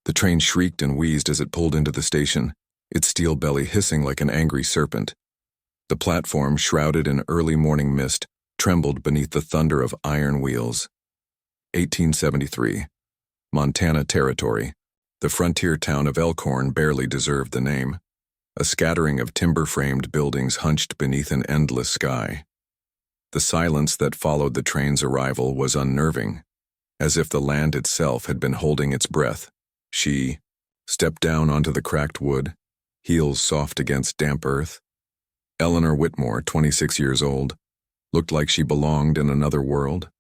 The train shrieked and wheezed as it pulled into the station, its steel belly hissing like an angry serpent. The platform, shrouded in early morning mist, trembled beneath the thunder of iron wheels. 1873. Montana Territory. The frontier town of Elkhorn barely deserved the name. A scattering of timber-framed buildings hunched beneath an endless sky. The silence that followed the train's arrival was unnerving, as if the land itself had been holding its breath. She stepped down onto the cracked wood, heels soft against damp earth. Eleanor Whitmore, 26 years old, looked like she belonged in another world.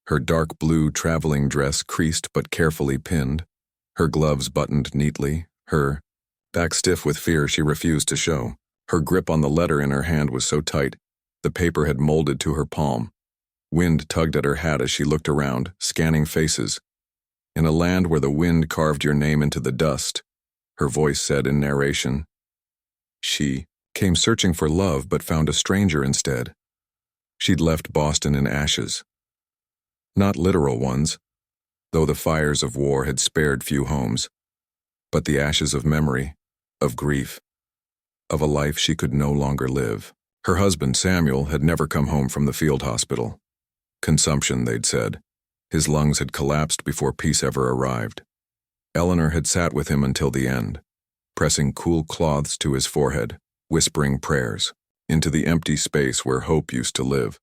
Her dark blue traveling dress creased but carefully pinned, her gloves buttoned neatly, her back stiff with fear she refused to show. Her grip on the letter in her hand was so tight, the paper had molded to her palm. Wind tugged at her hat as she looked around, scanning faces. In a land where the wind carved your name into the dust, her voice said in narration. She came searching for love but found a stranger instead. She'd left Boston in ashes. Not literal ones, though the fires of war had spared few homes, but the ashes of memory, of grief, of a life she could no longer live. Her husband, Samuel, had never come home from the field hospital. Consumption, they'd said. His lungs had collapsed before peace ever arrived. Eleanor had sat with him until the end, pressing cool cloths to his forehead, whispering prayers into the empty space where hope used to live.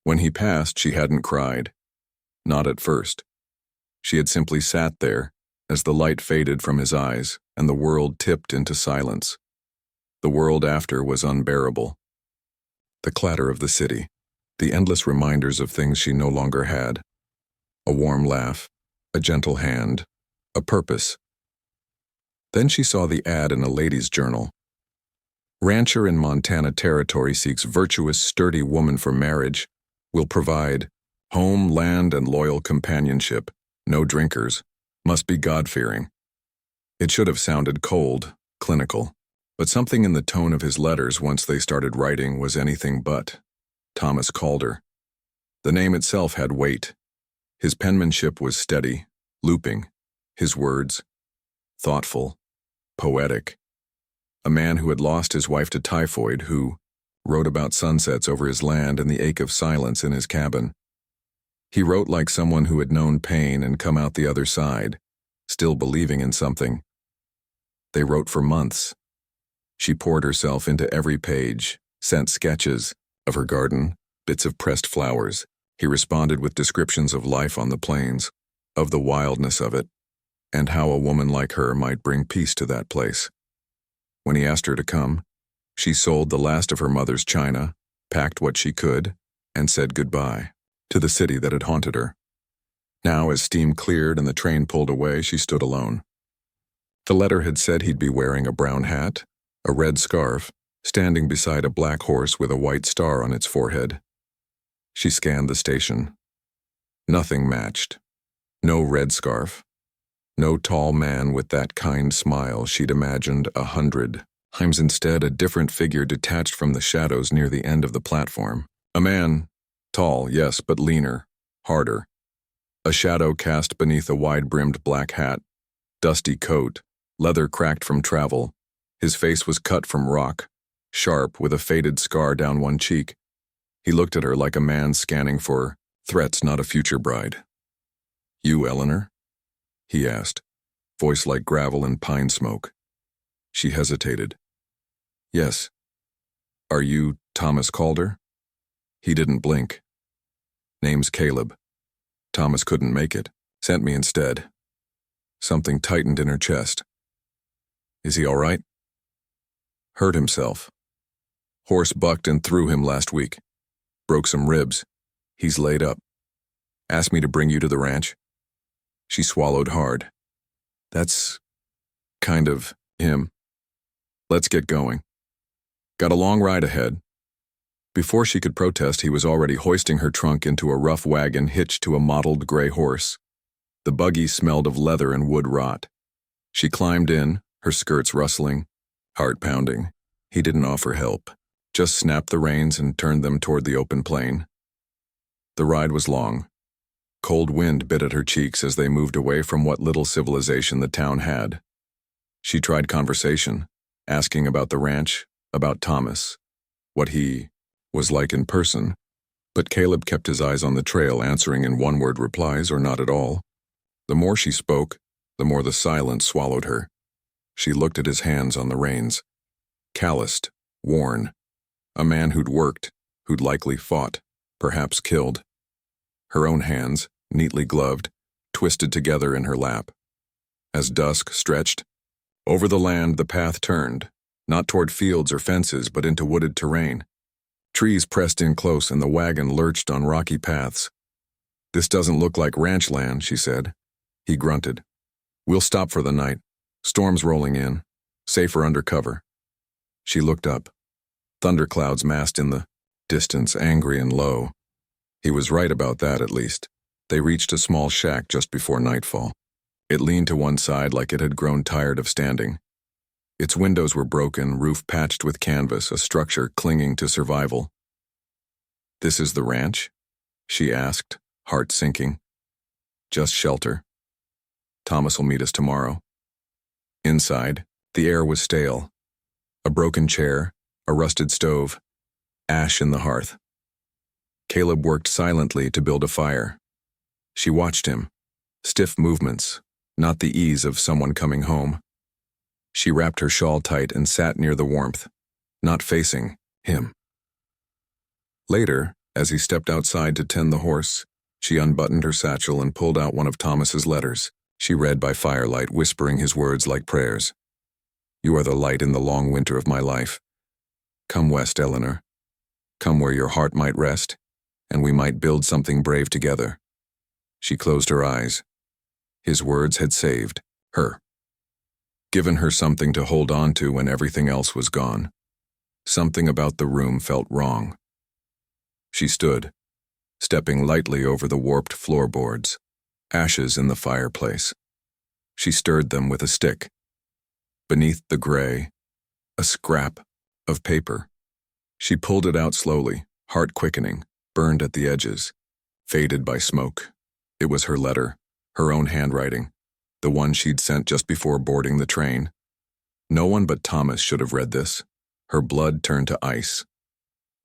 When he passed, she hadn't cried. Not at first. She had simply sat there as the light faded from his eyes and the world tipped into silence. The world after was unbearable. The clatter of the city, the endless reminders of things she no longer had. A warm laugh, a gentle hand, a purpose. Then she saw the ad in a lady's journal. Rancher in Montana Territory seeks virtuous, sturdy woman for marriage. Will provide home, land, and loyal companionship. No drinkers. Must be God-fearing. It should have sounded cold, clinical, but something in the tone of his letters once they started writing was anything but. Thomas Calder. The name itself had weight. His penmanship was steady, looping. His words, thoughtful, poetic. A man who had lost his wife to typhoid, who wrote about sunsets over his land and the ache of silence in his cabin. He wrote like someone who had known pain and come out the other side, still believing in something. They wrote for months. She poured herself into every page, sent sketches of her garden, bits of pressed flowers. He responded with descriptions of life on the plains, of the wildness of it, and how a woman like her might bring peace to that place. When he asked her to come, she sold the last of her mother's china, packed what she could, and said goodbye to the city that had haunted her. Now, as steam cleared and the train pulled away, she stood alone. The letter had said he'd be wearing a brown hat, a red scarf, standing beside a black horse with a white star on its forehead. She scanned the station. Nothing matched. No red scarf. No tall man with that kind smile she'd imagined 100 times. Instead, a different figure detached from the shadows near the end of the platform. A man, tall, yes, but leaner, harder. A shadow cast beneath a wide-brimmed black hat, dusty coat, leather cracked from travel. His face was cut from rock, sharp with a faded scar down one cheek. He looked at her like a man scanning for threats, not a future bride. "You, Eleanor?" he asked, voice like gravel and pine smoke. She hesitated. "Yes. Are you Thomas Calder?" He didn't blink. "Name's Caleb. Thomas couldn't make it. Sent me instead." Something tightened in her chest. "Is he all right?" "Hurt himself. Horse bucked and threw him last week. Broke some ribs. He's laid up. Asked me to bring you to the ranch." She swallowed hard. "That's kind of him. Let's get going. Got a long ride ahead." Before she could protest, he was already hoisting her trunk into a rough wagon hitched to a mottled gray horse. The buggy smelled of leather and wood rot. She climbed in, her skirts rustling, heart pounding. He didn't offer help, just snapped the reins and turned them toward the open plain. The ride was long, Cold wind bit at her cheeks as they moved away from what little civilization the town had. She tried conversation, asking about the ranch, about Thomas, what he was like in person, but Caleb kept his eyes on the trail, answering in one-word replies or not at all. The more she spoke, the more the silence swallowed her. She looked at his hands on the reins. Calloused, worn. A man who'd worked, who'd likely fought, perhaps killed. Her own hands, neatly gloved, twisted together in her lap. As dusk stretched, over the land the path turned, not toward fields or fences, but into wooded terrain. Trees pressed in close and the wagon lurched on rocky paths. "This doesn't look like ranch land," she said. He grunted. "We'll stop for the night. Storm's rolling in. Safer under cover." She looked up. Thunderclouds massed in the distance, angry and low. He was right about that, at least. They reached a small shack just before nightfall. It leaned to one side like it had grown tired of standing. Its windows were broken, roof patched with canvas, a structure clinging to survival. "This is the ranch?" she asked, heart sinking. "Just shelter. Thomas will meet us tomorrow." Inside, the air was stale. A broken chair, a rusted stove, ash in the hearth. Caleb worked silently to build a fire. She watched him. Stiff movements, not the ease of someone coming home. She wrapped her shawl tight and sat near the warmth, not facing him. Later, as he stepped outside to tend the horse, she unbuttoned her satchel and pulled out one of Thomas's letters. She read by firelight, whispering his words like prayers. "You are the light in the long winter of my life. Come west, Eleanor. Come where your heart might rest, and we might build something brave together." She closed her eyes. His words had saved her. Given her something to hold on to when everything else was gone. Something about the room felt wrong. She stood, stepping lightly over the warped floorboards, ashes in the fireplace. She stirred them with a stick. Beneath the gray, a scrap of paper. She pulled it out slowly, heart quickening, burned at the edges, faded by smoke. It was her letter, her own handwriting, the one she'd sent just before boarding the train. No one but Thomas should have read this. Her blood turned to ice.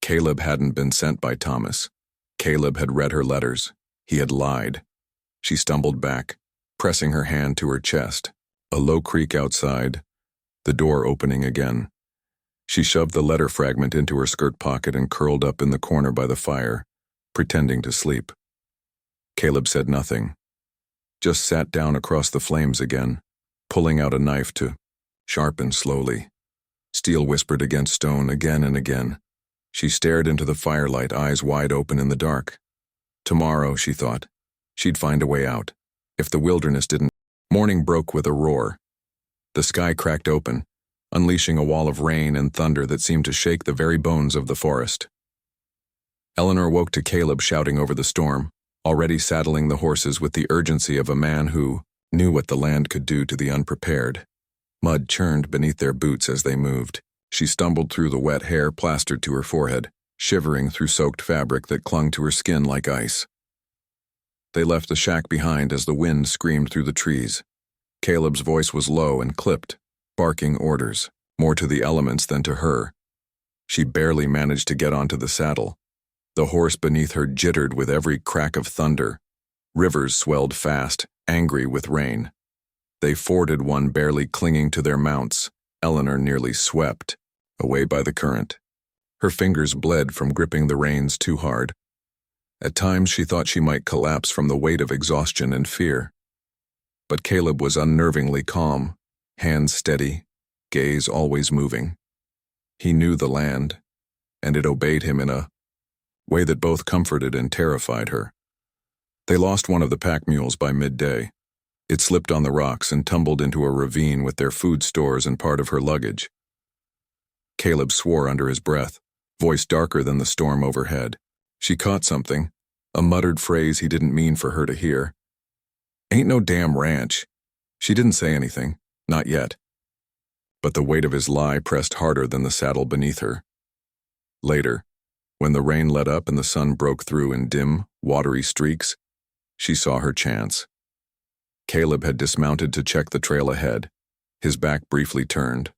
Caleb hadn't been sent by Thomas. Caleb had read her letters. He had lied. She stumbled back, pressing her hand to her chest. A low creak outside, the door opening again. She shoved the letter fragment into her skirt pocket and curled up in the corner by the fire, pretending to sleep. Caleb said nothing, just sat down across the flames again, pulling out a knife to sharpen slowly. Steel whispered against stone again and again. She stared into the firelight, eyes wide open in the dark. Tomorrow, she thought, she'd find a way out. If the wilderness didn't. Morning broke with a roar. The sky cracked open, unleashing a wall of rain and thunder that seemed to shake the very bones of the forest. Eleanor woke to Caleb shouting over the storm, already saddling the horses with the urgency of a man who knew what the land could do to the unprepared. Mud churned beneath their boots as they moved. She stumbled through the wet hair plastered to her forehead, shivering through soaked fabric that clung to her skin like ice. They left the shack behind as the wind screamed through the trees. Caleb's voice was low and clipped, barking orders, more to the elements than to her. She barely managed to get onto the saddle. The horse beneath her jittered with every crack of thunder. Rivers swelled fast, angry with rain. They forded one, barely clinging to their mounts. Eleanor nearly swept, away by the current. Her fingers bled from gripping the reins too hard. At times she thought she might collapse from the weight of exhaustion and fear. But Caleb was unnervingly calm, hands steady, gaze always moving. He knew the land, and it obeyed him in a way that both comforted and terrified her. They lost one of the pack mules by midday. It slipped on the rocks and tumbled into a ravine with their food stores and part of her luggage. Caleb swore under his breath, voice darker than the storm overhead. She caught something, a muttered phrase he didn't mean for her to hear. "Ain't no damn ranch." She didn't say anything, not yet. But the weight of his lie pressed harder than the saddle beneath her. Later, when the rain let up and the sun broke through in dim, watery streaks, She saw her chance. Caleb had dismounted to check the trail ahead, his back briefly turned.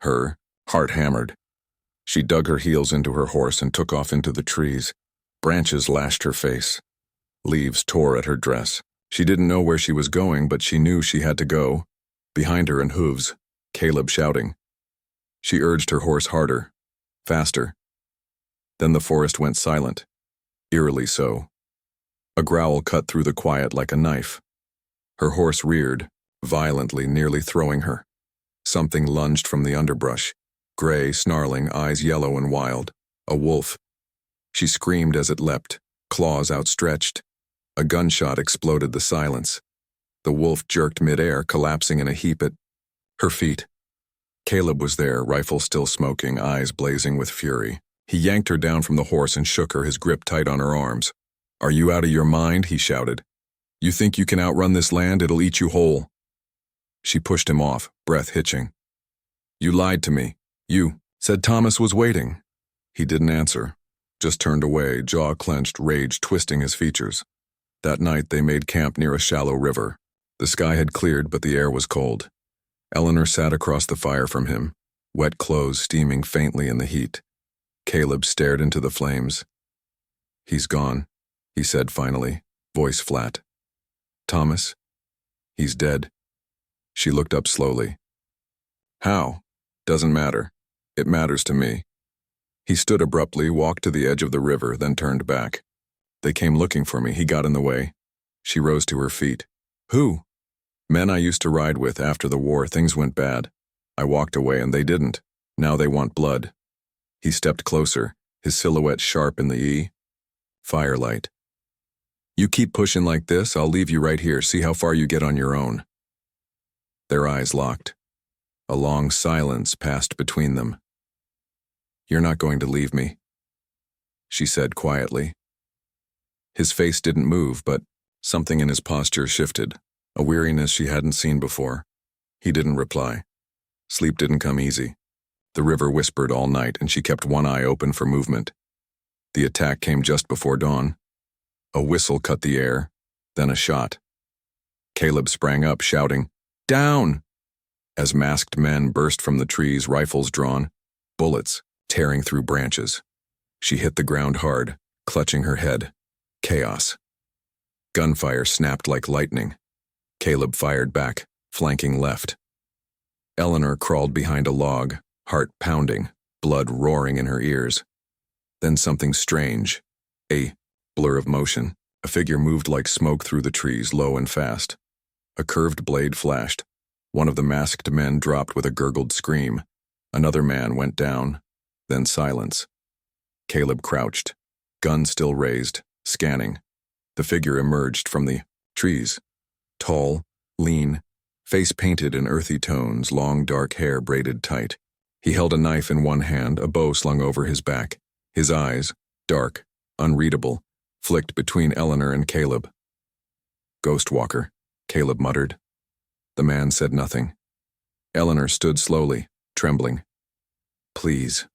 Her heart hammered. She dug her heels into her horse and took off into the trees. Branches lashed her face. Leaves tore at her dress. She didn't know where she was going, but she knew she had to go. Behind her in hooves, Caleb shouting. She urged her horse harder, faster. Then the forest went silent, eerily so. A growl cut through the quiet like a knife. Her horse reared, violently, nearly throwing her. Something lunged from the underbrush, gray, snarling, eyes yellow and wild. A wolf. She screamed as it leapt, claws outstretched. A gunshot exploded the silence. The wolf jerked midair, collapsing in a heap at her feet. Caleb was there, rifle still smoking, eyes blazing with fury. He yanked her down from the horse and shook her, his grip tight on her arms. "Are you out of your mind?" he shouted. "You think you can outrun this land? It'll eat you whole." She pushed him off, breath hitching. "You lied to me. You said Thomas was waiting." He didn't answer, just turned away, jaw clenched, rage twisting his features. That night they made camp near a shallow river. The sky had cleared, but the air was cold. Eleanor sat across the fire from him, wet clothes steaming faintly in the heat. Caleb stared into the flames. "He's gone," he said finally, voice flat. "Thomas? He's dead." She looked up slowly. "How? Doesn't matter. It matters to me." He stood abruptly, walked to the edge of the river, then turned back. "They came looking for me. He got in the way." She rose to her feet. "Who?" "Men I used to ride with after the war. Things went bad. I walked away and they didn't. Now they want blood." He stepped closer, his silhouette sharp in the firelight. "You keep pushing like this, I'll leave you right here. See how far you get on your own." Their eyes locked. A long silence passed between them. "You're not going to leave me," she said quietly. His face didn't move, but something in his posture shifted, a weariness she hadn't seen before. He didn't reply. Sleep didn't come easy. The river whispered all night, and she kept one eye open for movement. The attack came just before dawn. A whistle cut the air, then a shot. Caleb sprang up, shouting, "Down!" as masked men burst from the trees, rifles drawn, bullets tearing through branches. She hit the ground hard, clutching her head. Chaos. Gunfire snapped like lightning. Caleb fired back, flanking left. Eleanor crawled behind a log, heart pounding, blood roaring in her ears. Then something strange, a blur of motion. A figure moved like smoke through the trees, low and fast. A curved blade flashed. One of the masked men dropped with a gurgled scream. Another man went down, then silence. Caleb crouched, gun still raised, scanning. The figure emerged from the trees. Tall, lean, face painted in earthy tones, long dark hair braided tight. He held a knife in one hand, a bow slung over his back. His eyes, dark, unreadable, flicked between Eleanor and Caleb. "Ghostwalker," Caleb muttered. The man said nothing. Eleanor stood slowly, trembling. Please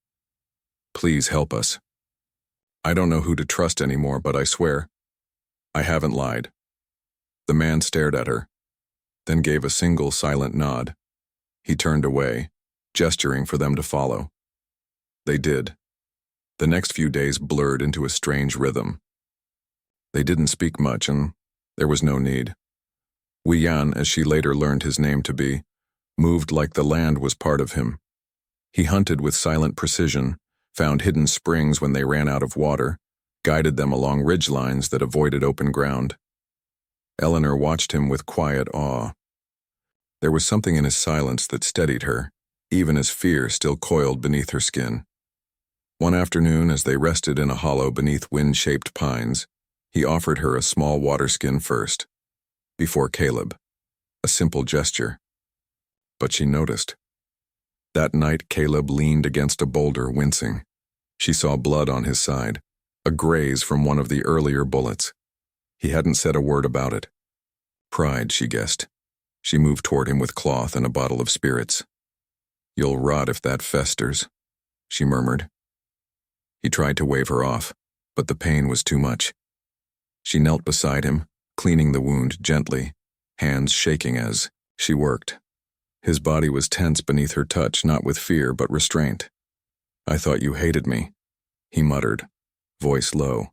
help us. I don't know who to trust anymore, but I swear, I haven't lied." The man stared at her, then gave a single silent nod. He turned away, gesturing for them to follow. They did. The next few days blurred into a strange rhythm. They didn't speak much, and there was no need. Wiyan, as she later learned his name to be, moved like the land was part of him. He hunted with silent precision, found hidden springs when they ran out of water, guided them along ridgelines that avoided open ground. Eleanor watched him with quiet awe. There was something in his silence that steadied her, even as fear still coiled beneath her skin. One afternoon, as they rested in a hollow beneath wind-shaped pines, he offered her a small waterskin first, before Caleb, a simple gesture. But she noticed. That night, Caleb leaned against a boulder, wincing. She saw blood on his side, a graze from one of the earlier bullets. He hadn't said a word about it. Pride, she guessed. She moved toward him with cloth and a bottle of spirits. "You'll rot if that festers," she murmured. He tried to wave her off, but the pain was too much. She knelt beside him, cleaning the wound gently, hands shaking as she worked. His body was tense beneath her touch, not with fear but restraint. "I thought you hated me," he muttered, voice low.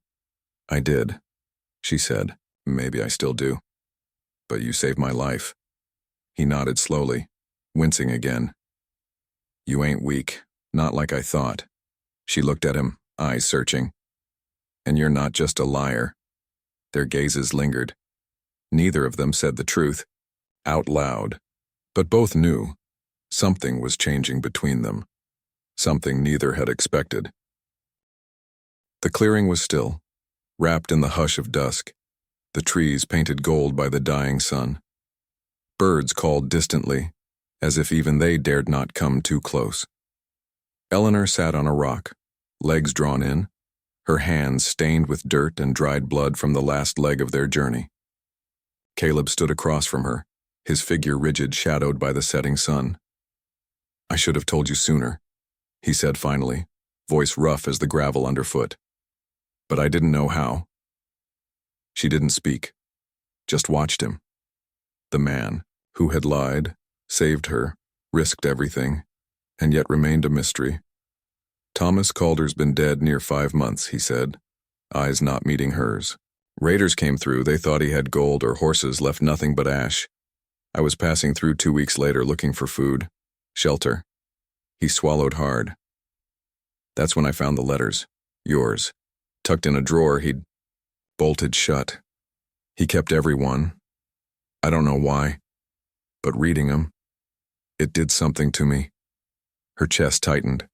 "I did," she said. "Maybe I still do. But you saved my life." He nodded slowly, wincing again. "You ain't weak, not like I thought." She looked at him, eyes searching. "And you're not just a liar." Their gazes lingered. Neither of them said the truth, out loud, but both knew something was changing between them, something neither had expected. The clearing was still, wrapped in the hush of dusk, the trees painted gold by the dying sun. Birds called distantly, as if even they dared not come too close. Eleanor sat on a rock, legs drawn in, her hands stained with dirt and dried blood from the last leg of their journey. Caleb stood across from her, his figure rigid, shadowed by the setting sun. "I should have told you sooner," he said finally, voice rough as the gravel underfoot. "But I didn't know how." She didn't speak, just watched him. The man, who had lied, saved her, risked everything, and yet remained a mystery. "Thomas Calder's been dead near 5 months," he said, eyes not meeting hers. "Raiders came through, they thought he had gold or horses, left nothing but ash. I was passing through 2 weeks later looking for food, shelter." He swallowed hard. "That's when I found the letters, yours, tucked in a drawer he'd bolted shut. He kept every one. I don't know why, but reading them, it did something to me." Her chest tightened.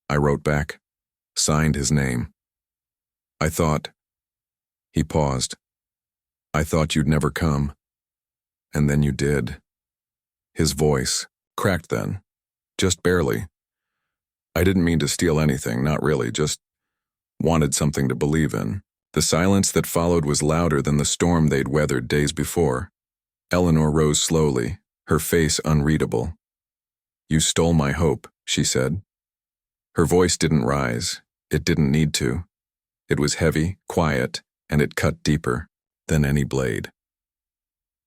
"I wrote back, signed his name. I thought—" He paused. "I thought you'd never come. And then you did." His voice cracked then, just barely. "I didn't mean to steal anything, not really, just wanted something to believe in." The silence that followed was louder than the storm they'd weathered days before. Eleanor rose slowly, her face unreadable. "You stole my hope," she said. Her voice didn't rise. It didn't need to. It was heavy, quiet, and it cut deeper than any blade.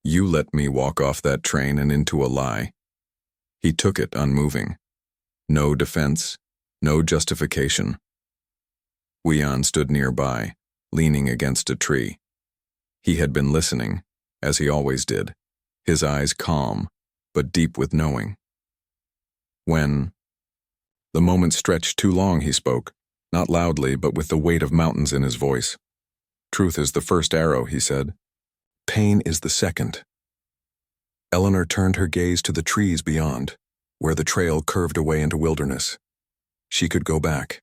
"You let me walk off that train and into a lie." He took it unmoving. No defense, no justification. Wian stood nearby, leaning against a tree. He had been listening, as he always did, his eyes calm, but deep with knowing. "When—" The moment stretched too long, he spoke, not loudly, but with the weight of mountains in his voice. "Truth is the first arrow," he said. "Pain is the second." Eleanor turned her gaze to the trees beyond, where the trail curved away into wilderness. She could go back.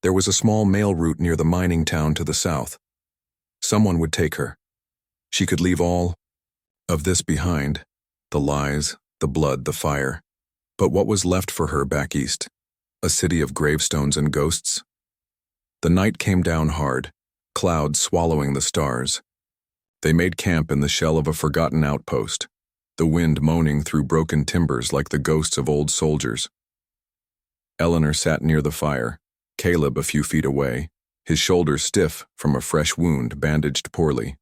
There was a small mail route near the mining town to the south. Someone would take her. She could leave all of this behind, the lies, the blood, the fire. But what was left for her back east? A city of gravestones and ghosts? The night came down hard, clouds swallowing the stars. They made camp in the shell of a forgotten outpost, the wind moaning through broken timbers like the ghosts of old soldiers. Eleanor sat near the fire, Caleb a few feet away, his shoulders stiff from a fresh wound bandaged poorly.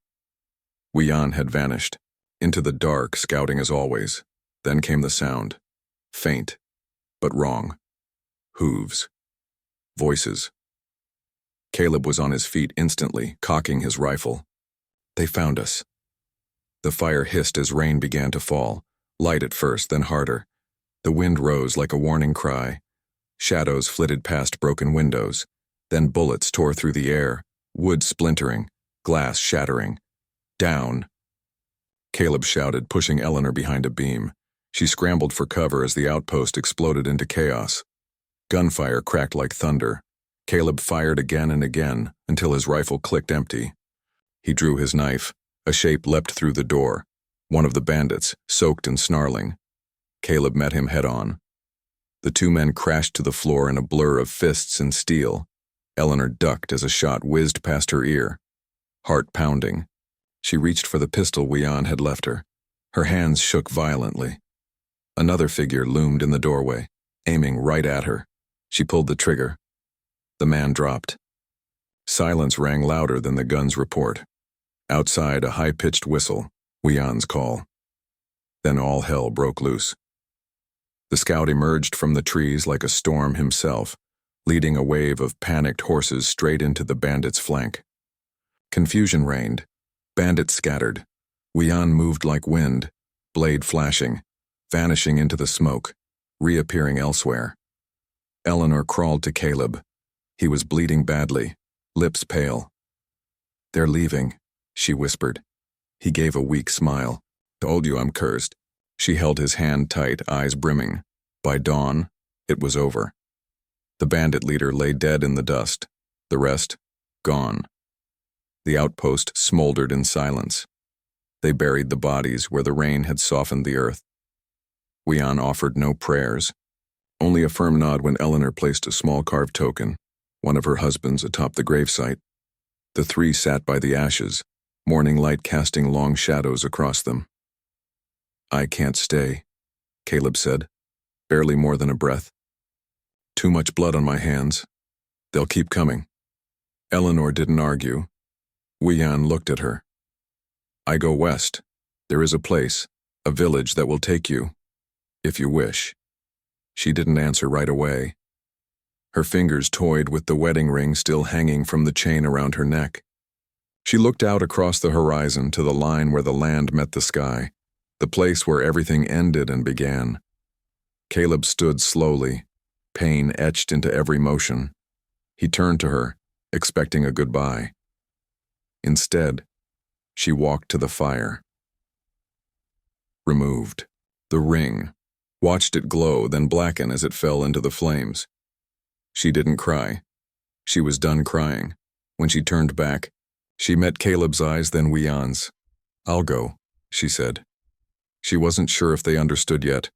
Wian had vanished, into the dark, scouting as always. Then came the sound, faint, but wrong. Hooves. Voices. Caleb was on his feet instantly, cocking his rifle. "They found us." The fire hissed as rain began to fall, light at first, then harder. The wind rose like a warning cry. Shadows flitted past broken windows. Then bullets tore through the air, wood splintering, glass shattering. "Down!" Caleb shouted, pushing Eleanor behind a beam. She scrambled for cover as the outpost exploded into chaos. Gunfire cracked like thunder. Caleb fired again and again until his rifle clicked empty. He drew his knife. A shape leapt through the door. One of the bandits, soaked and snarling. Caleb met him head-on. The two men crashed to the floor in a blur of fists and steel. Eleanor ducked as a shot whizzed past her ear. Heart pounding. She reached for the pistol Wian had left her. Her hands shook violently. Another figure loomed in the doorway, aiming right at her. She pulled the trigger. The man dropped. Silence rang louder than the gun's report. Outside, a high-pitched whistle, Wian's call. Then all hell broke loose. The scout emerged from the trees like a storm himself, leading a wave of panicked horses straight into the bandits' flank. Confusion reigned. Bandits scattered. Wian moved like wind, blade flashing, vanishing into the smoke, reappearing elsewhere. Eleanor crawled to Caleb. He was bleeding badly, lips pale. "They're leaving," she whispered. He gave a weak smile. "Told you I'm cursed." She held his hand tight, eyes brimming. By dawn, it was over. The bandit leader lay dead in the dust. The rest, gone. The outpost smoldered in silence. They buried the bodies where the rain had softened the earth. Wian offered no prayers, only a firm nod when Eleanor placed a small carved token, one of her husband's, atop the gravesite. The three sat by the ashes, morning light casting long shadows across them. "I can't stay," Caleb said, barely more than a breath. "Too much blood on my hands. They'll keep coming." Eleanor didn't argue. Wian looked at her. "I go west. There is a place, a village that will take you, if you wish." She didn't answer right away. Her fingers toyed with the wedding ring still hanging from the chain around her neck. She looked out across the horizon to the line where the land met the sky, the place where everything ended and began. Caleb stood slowly, pain etched into every motion. He turned to her, expecting a goodbye. Instead, she walked to the fire. Removed the ring, watched it glow, then blacken as it fell into the flames. She didn't cry. She was done crying. When she turned back, she met Caleb's eyes, then Wian's. "I'll go," she said. She wasn't sure if they understood yet,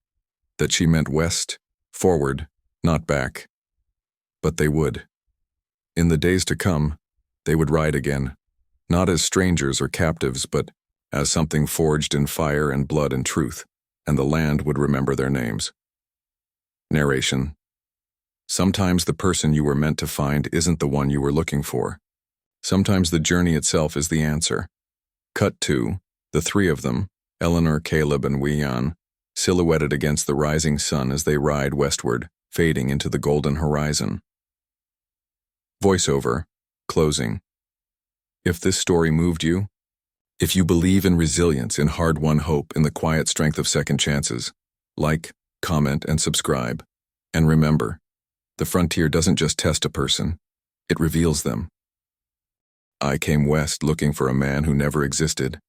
that she meant west, forward, not back. But they would. In the days to come, they would ride again, not as strangers or captives, but as something forged in fire and blood and truth, and the land would remember their names. Narration. Sometimes the person you were meant to find isn't the one you were looking for. Sometimes the journey itself is the answer. Cut to, the three of them, Eleanor, Caleb, and Wian, silhouetted against the rising sun as they ride westward, fading into the golden horizon. Voiceover, closing. If this story moved you, if you believe in resilience, in hard-won hope, in the quiet strength of second chances, like, comment, and subscribe. And remember, the frontier doesn't just test a person, it reveals them. I came west looking for a man who never existed,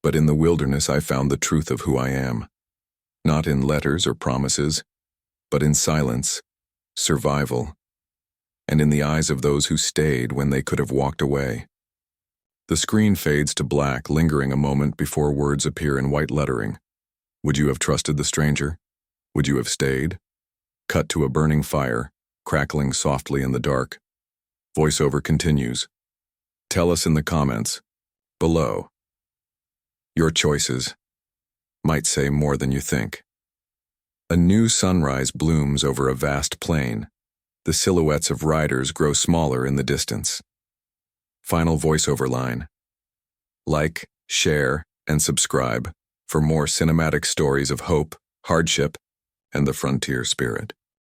but in the wilderness I found the truth of who I am. Not in letters or promises, but in silence, survival, and in the eyes of those who stayed when they could have walked away. The screen fades to black, lingering a moment before words appear in white lettering. Would you have trusted the stranger? Would you have stayed? Cut to a burning fire, crackling softly in the dark. Voiceover continues. Tell us in the comments below. Your choices might say more than you think. A new sunrise blooms over a vast plain. The silhouettes of riders grow smaller in the distance. Final voiceover line. Like, share, and subscribe for more cinematic stories of hope, hardship, and the frontier spirit.